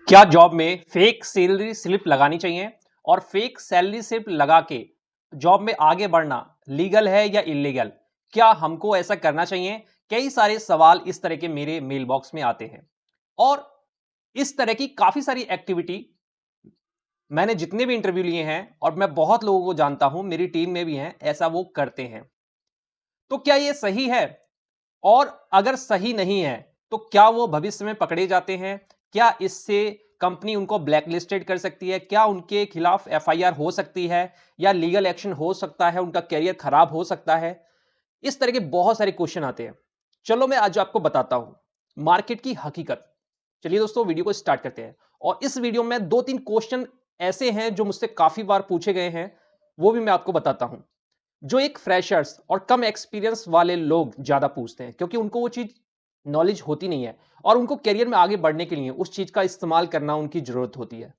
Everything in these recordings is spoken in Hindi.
क्या जॉब में फेक सैलरी स्लिप लगानी चाहिए और फेक सैलरी स्लिप लगा के जॉब में आगे बढ़ना लीगल है या इलीगल? क्या हमको ऐसा करना चाहिए? कई सारे सवाल इस तरह के मेरे मेल बॉक्स में आते हैं और इस तरह की काफी सारी एक्टिविटी मैंने जितने भी इंटरव्यू लिए हैं और मैं बहुत लोगों को जानता हूं, मेरी टीम में भी हैं, ऐसा वो करते हैं। तो क्या ये सही है? और अगर सही नहीं है तो क्या वो भविष्य में पकड़े जाते हैं? क्या इससे कंपनी उनको ब्लैकलिस्टेड कर सकती है? क्या उनके खिलाफ एफआईआर हो सकती है या लीगल एक्शन हो सकता है? उनका करियर खराब हो सकता है? इस तरह के बहुत सारे क्वेश्चन आते हैं। चलो मैं आज आपको बताता हूं मार्केट की हकीकत। चलिए दोस्तों, वीडियो को स्टार्ट करते हैं। और इस वीडियो में दो तीन क्वेश्चन ऐसे हैं जो मुझसे काफी बार पूछे गए हैं, वो भी मैं आपको बताता हूं, जो एक फ्रेशर्स और कम एक्सपीरियंस वाले लोग ज्यादा पूछते हैं, क्योंकि उनको वो चीज नॉलेज होती नहीं है और उनको करियर में आगे बढ़ने के लिए उस चीज का इस्तेमाल करना उनकी जरूरत होती है।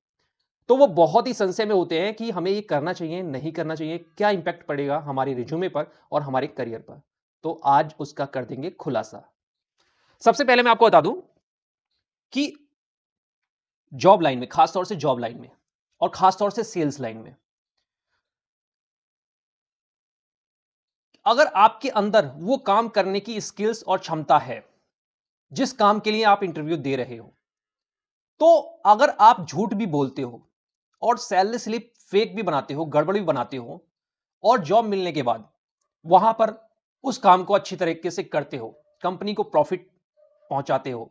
तो वो बहुत ही संशय में होते हैं कि हमें ये करना चाहिए, नहीं करना चाहिए, क्या इंपैक्ट पड़ेगा हमारे रिज्यूमे पर और हमारे करियर पर। तो आज उसका कर देंगे खुलासा। सबसे पहले मैं आपको बता दूं कि जॉब लाइन में, खासतौर से जॉब लाइन में और खासतौर से सेल्स लाइन में, अगर आपके अंदर वो काम करने की स्किल्स और क्षमता है जिस काम के लिए आप इंटरव्यू दे रहे हो, तो अगर आप झूठ भी बोलते हो और सैलरी स्लिप फेक भी बनाते हो, गड़बड़ भी बनाते हो और जॉब मिलने के बाद वहां पर उस काम को अच्छी तरीके से करते हो, कंपनी को प्रॉफिट पहुंचाते हो,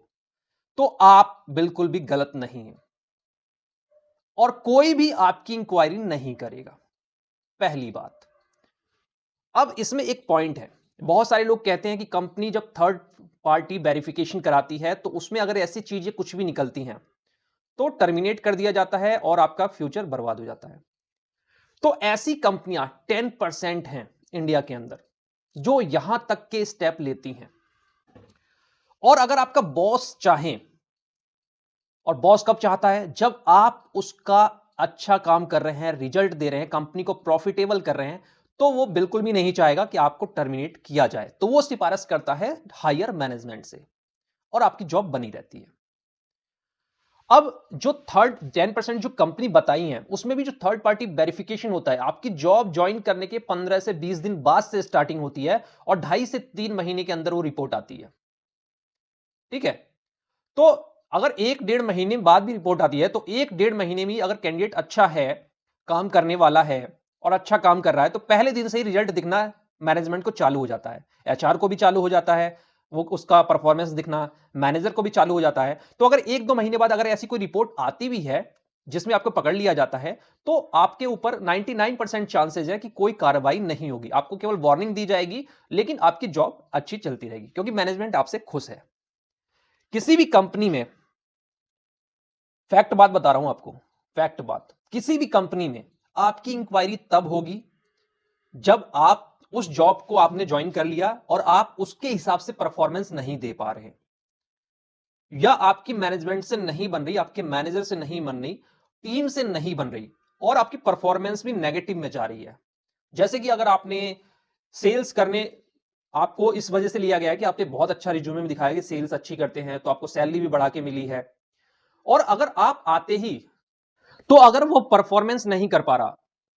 तो आप बिल्कुल भी गलत नहीं है और कोई भी आपकी इंक्वायरी नहीं करेगा। पहली बात। अब इसमें एक पॉइंट है, बहुत सारे लोग कहते हैं कि कंपनी जब थर्ड पार्टी वेरिफिकेशन कराती है तो उसमें अगर ऐसी चीजें कुछ भी निकलती हैं तो टर्मिनेट कर दिया जाता है और आपका फ्यूचर बर्बाद हो जाता है। तो ऐसी कंपनियां 10% हैं इंडिया के अंदर जो यहां तक के स्टेप लेती हैं। और अगर आपका बॉस चाहे, और बॉस कब चाहता है? जब आप उसका अच्छा काम कर रहे हैं, रिजल्ट दे रहे हैं, कंपनी को प्रॉफिटेबल कर रहे हैं, तो वो बिल्कुल भी नहीं चाहेगा कि आपको टर्मिनेट किया जाए। तो वो सिफारिश करता है हायर मैनेजमेंट से और आपकी जॉब बनी रहती है। अब जो थर्ड 10% जो कंपनी बताई है उसमें भी जो थर्ड पार्टी वेरिफिकेशन होता है, आपकी जॉब ज्वाइन करने के 15 से 20 दिन बाद से स्टार्टिंग होती है और 2.5 से 3 महीने के अंदर वो रिपोर्ट आती है। ठीक है? तो अगर 1 डेढ़ महीने बाद भी रिपोर्ट आती है तो 1 डेढ़ महीने में अगर कैंडिडेट अच्छा है, काम करने वाला है और अच्छा काम कर रहा है, तो पहले दिन से ही रिजल्ट दिखना मैनेजमेंट को चालू हो जाता है, एचआर को भी चालू हो जाता है, वो उसका परफॉर्मेंस दिखना मैनेजर को भी चालू हो जाता है। तो अगर 1-2 महीने बाद अगर ऐसी कोई रिपोर्ट आती भी है जिसमें आपको पकड़ लिया जाता है, तो आपके ऊपर 99% चांसेस है कि कोई कार्रवाई नहीं होगी, आपको केवल वार्निंग दी जाएगी, लेकिन आपकी जॉब अच्छी चलती रहेगी क्योंकि मैनेजमेंट आपसे खुश है। किसी भी कंपनी में, फैक्ट बात बता रहा हूं आपको, फैक्ट बात, किसी भी कंपनी में आपकी इंक्वायरी तब होगी जब आप उस जॉब को आपने ज्वाइन कर लिया और आप उसके हिसाब से परफॉर्मेंस नहीं दे पा रहे, या आपकी मैनेजमेंट से नहीं बन रही, आपके मैनेजर से नहीं बन रही, टीम से नहीं बन रही और आपकी परफॉर्मेंस भी नेगेटिव में जा रही है। जैसे कि अगर आपने सेल्स करने, आपको इस वजह से लिया गया है कि आपने बहुत अच्छा रिज्यूमे में दिखाया कि सेल्स अच्छी करते हैं तो आपको सैलरी भी बढ़ा के मिली है, और अगर आप आते ही, तो अगर वो परफॉर्मेंस नहीं कर पा रहा,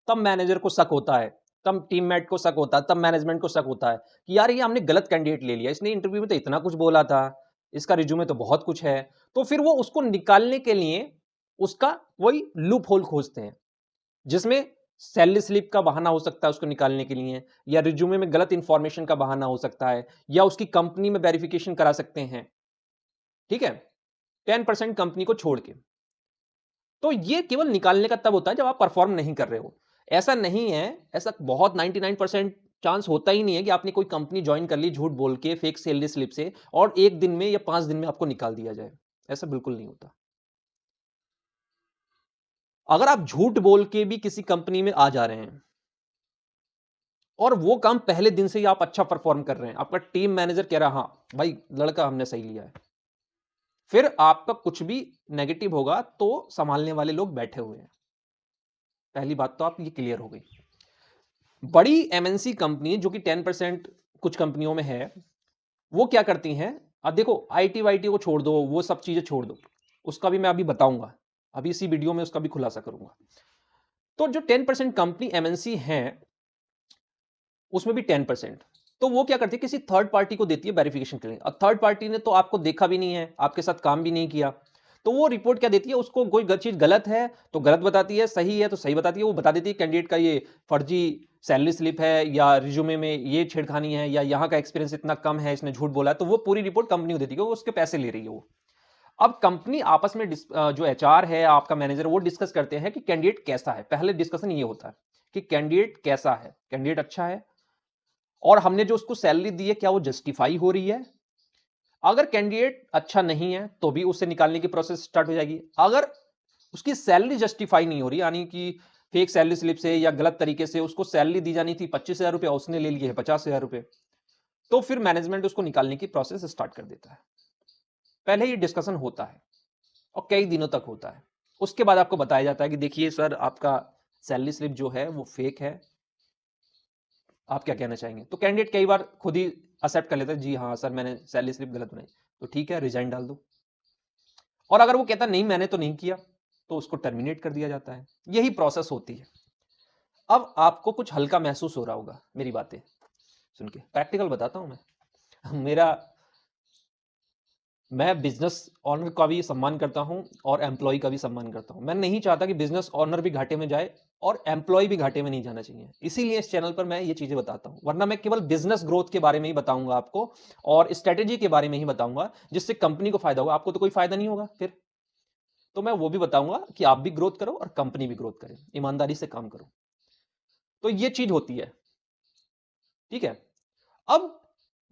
तब मैनेजर को शक होता है, तब टीममेट को शक होता है, तब मैनेजमेंट को शक होता है कि यार ये हमने गलत कैंडिडेट ले लिया, इसने इंटरव्यू में तो इतना कुछ बोला था, इसका रिज्यूमे तो बहुत कुछ है। तो फिर वो उसको निकालने के लिए उसका वही लूप होल खोजते हैं, जिसमें सैलरी स्लिप का बहाना हो सकता है उसको निकालने के लिए, या रिज्यूमे में गलत इंफॉर्मेशन का बहाना हो सकता है, या उसकी कंपनी में वेरिफिकेशन करा सकते हैं। ठीक है? 10% कंपनी को छोड़ के। तो ये केवल निकालने का तब होता है जब आप परफॉर्म नहीं कर रहे हो। ऐसा नहीं है, ऐसा बहुत 99% चांस होता ही नहीं है कि आपने कोई कंपनी ज्वाइन कर ली झूठ बोल के, फेक सैलरी स्लिप से, और 1 दिन में या 5 दिन में आपको निकाल दिया जाए। ऐसा बिल्कुल नहीं होता। अगर आप झूठ बोल के भी किसी कंपनी में आ जा रहे हैं और वो काम पहले दिन से ही आप अच्छा परफॉर्म कर रहे हैं, आपका टीम मैनेजर कह रहा है हाँ भाई लड़का हमने सही लिया है, फिर आपका कुछ भी नेगेटिव होगा तो संभालने वाले लोग बैठे हुए हैं। पहली बात तो आप ये क्लियर हो गई। बड़ी एमएनसी कंपनी जो कि 10% कुछ कंपनियों में है, वो क्या करती हैं? अब देखो, आईटी वाईटी को छोड़ दो, वो सब चीजें छोड़ दो, उसका भी मैं अभी बताऊंगा, अभी इसी वीडियो में उसका भी खुलासा करूंगा। तो जो 10% कंपनी एमएनसी हैं, उसमें भी 10%, तो वो क्या करती है, किसी थर्ड पार्टी को देती है वेरिफिकेशन के लिए। अब थर्ड पार्टी ने तो आपको देखा भी नहीं है, आपके साथ काम भी नहीं किया, तो वो रिपोर्ट क्या देती है, उसको कोई चीज गलत है तो गलत बताती है, सही है तो सही बताती है। वो बता देती है कैंडिडेट का ये फर्जी सैलरी स्लिप है, या रिज्यूमे में ये छेड़खानी है, या यहाँ का एक्सपीरियंस इतना कम है, इसने झूठ बोला है, तो वो पूरी रिपोर्ट कंपनी को देती है, वो उसके पैसे ले रही है वो। अब कंपनी आपस में जो एचआर है, आपका मैनेजर, वो डिस्कस करते हैं कि कैंडिडेट कैसा है। पहले डिस्कशन ये होता है कि कैंडिडेट कैसा है, कैंडिडेट अच्छा है, और हमने जो उसको सैलरी दी है क्या वो जस्टिफाई हो रही है। अगर कैंडिडेट अच्छा नहीं है तो भी उसे निकालने की प्रोसेस स्टार्ट हो जाएगी। अगर उसकी सैलरी जस्टिफाई नहीं हो रही, यानी कि फेक सैलरी स्लिप से या गलत तरीके से उसको सैलरी दी जानी थी 25,000 रुपए, उसने ले लिए है 50,000 रुपए, तो फिर मैनेजमेंट उसको निकालने की प्रोसेस स्टार्ट कर देता है। पहले ये डिस्कशन होता है और कई दिनों तक होता है। उसके बाद आपको बताया जाता है कि देखिए सर, आपका सैलरी स्लिप जो है वो फेक है, आप क्या कहना चाहेंगे। तो कैंडिडेट कई बार खुद ही एक्सेप्ट कर लेता है, जी हाँ सर मैंने सैलरी स्लिप गलत बनाई, तो ठीक है रिजाइन डाल दो। और अगर वो कहता नहीं मैंने तो नहीं किया, तो उसको टर्मिनेट कर दिया जाता है। यही प्रोसेस होती है। अब आपको कुछ हल्का महसूस हो रहा होगा मेरी बातें सुन के, प्रैक्टिकल बताता हूं मैं मैं बिजनेस ऑनर का भी सम्मान करता हूं और एम्प्लॉय का भी सम्मान करता हूं। मैं नहीं चाहता कि बिजनेस ऑनर भी घाटे में जाए और एम्प्लॉय भी घाटे में नहीं जाना चाहिए, इसीलिए इस चैनल पर मैं ये चीजें बताता हूं। वरना मैं केवल बिजनेस ग्रोथ के बारे में ही बताऊंगा आपको, और स्ट्रेटेजी के बारे में ही बताऊंगा, जिससे कंपनी को फायदा होगा, आपको तो कोई फायदा नहीं होगा फिर। तो मैं वो भी बताऊंगा कि आप भी ग्रोथ करो और कंपनी भी ग्रोथ करे, ईमानदारी से काम करो। तो ये चीज होती है, ठीक है। अब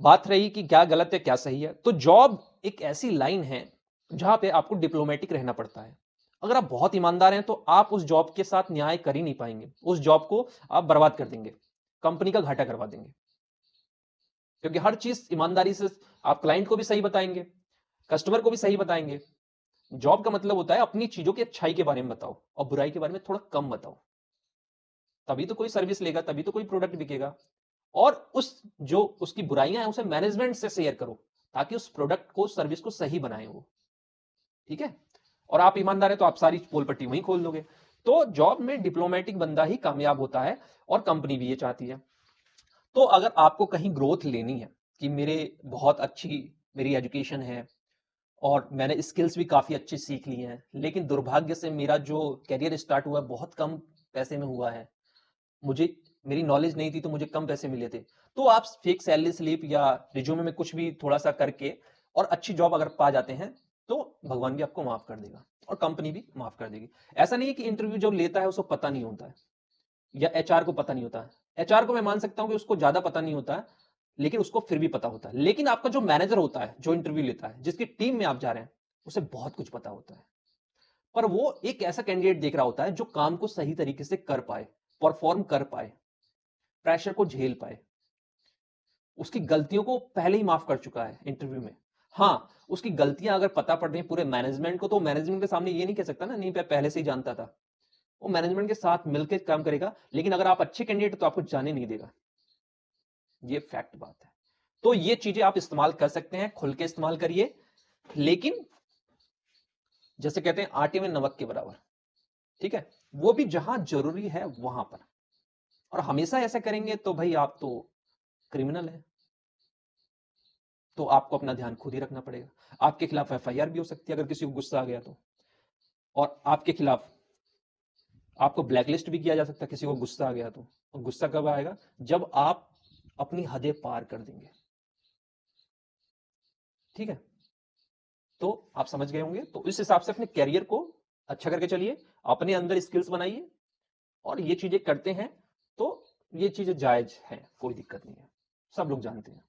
बात रही कि क्या गलत है क्या सही है, तो जॉब एक ऐसी लाइन है जहां पे आपको डिप्लोमेटिक रहना पड़ता है। अगर आप बहुत ईमानदार हैं तो आप उस जॉब के साथ न्याय कर ही नहीं पाएंगे, उस जॉब को आप बर्बाद कर देंगे, कंपनी का घाटा करवा देंगे। क्योंकि हर चीज ईमानदारी से आप क्लाइंट को भी सही बताएंगे, कस्टमर को भी सही बताएंगे। जॉब का मतलब होता है अपनी चीजों की अच्छाई के बारे में बताओ और बुराई के बारे में थोड़ा कम बताओ, तभी तो कोई सर्विस लेगा, तभी तो कोई प्रोडक्ट बिकेगा। और उस जो उसकी बुराइयां हैं उसे मैनेजमेंट से शेयर करो, ताकि उस प्रोडक्ट को, सर्विस को सही बनाए वो, ठीक है। और आप ईमानदार है तो आप सारी पोल पट्टी वहीं खोल दोगे। तो जॉब में डिप्लोमेटिक बंदा ही कामयाब होता है, और कंपनी भी ये चाहती है। तो अगर आपको कहीं ग्रोथ लेनी है कि मेरे बहुत अच्छी मेरी एजुकेशन है और मैंने स्किल्स भी काफी अच्छी सीख ली हैं, लेकिन दुर्भाग्य से मेरा जो करियर स्टार्ट हुआ बहुत कम पैसे में हुआ है, मुझे मेरी नॉलेज नहीं थी तो मुझे कम पैसे मिले थे, तो आप फेक सैलरी स्लिप या रिज्यूमे में कुछ भी थोड़ा सा करके और अच्छी जॉब अगर पा जाते हैं, तो भगवान भी आपको माफ कर देगा और कंपनी भी माफ कर देगी। ऐसा नहीं है कि इंटरव्यू जो लेता है उसको पता नहीं होता है, या एचआर को पता नहीं होता है। एचआर को मैं मान सकता हूं कि उसको ज्यादा पता नहीं होता है, लेकिन उसको फिर भी पता होता है। लेकिन आपका जो मैनेजर होता है, जो इंटरव्यू लेता है, जिसकी टीम में आप जा रहे हैं, उसे बहुत कुछ पता होता है। पर वो एक ऐसा कैंडिडेट देख रहा होता है जो काम को सही तरीके से कर पाए, परफॉर्म कर पाए, प्रेशर को झेल पाए, उसकी गलतियों को पहले ही माफ कर चुका है इंटरव्यू में। हाँ, उसकी गलतियां अगर पता पड़ रही पूरे मैनेजमेंट को, तो मैनेजमेंट के सामने ये नहीं कह सकता ना, नहीं मैं पहले से ही जानता था। वो मैनेजमेंट के साथ मिलकर काम करेगा, लेकिन अगर आप अच्छे कैंडिडेट तो आपको जाने नहीं देगा। ये फैक्ट बात है। तो ये चीजें आप इस्तेमाल कर सकते हैं, खुल के इस्तेमाल करिए, लेकिन जैसे कहते हैं आटे में नमक के बराबर, ठीक है। वो भी जहां जरूरी है वहां पर। और हमेशा ऐसा करेंगे तो भाई आप तो क्रिमिनल है। तो आपको अपना ध्यान खुद ही रखना पड़ेगा। आपके खिलाफ एफआईआर भी हो सकती है अगर किसी को गुस्सा आ गया तो, और आपके खिलाफ आपको ब्लैकलिस्ट भी किया जा सकता है किसी को गुस्सा आ गया तो। और गुस्सा कब आएगा, जब आप अपनी हदें पार कर देंगे, ठीक है। तो आप समझ गए होंगे। तो इस हिसाब से अपने कैरियर को अच्छा करके चलिए, अपने अंदर स्किल्स बनाइए, और ये चीजें करते हैं तो ये चीजें जायज हैं, कोई दिक्कत नहीं है, सब लोग जानते हैं।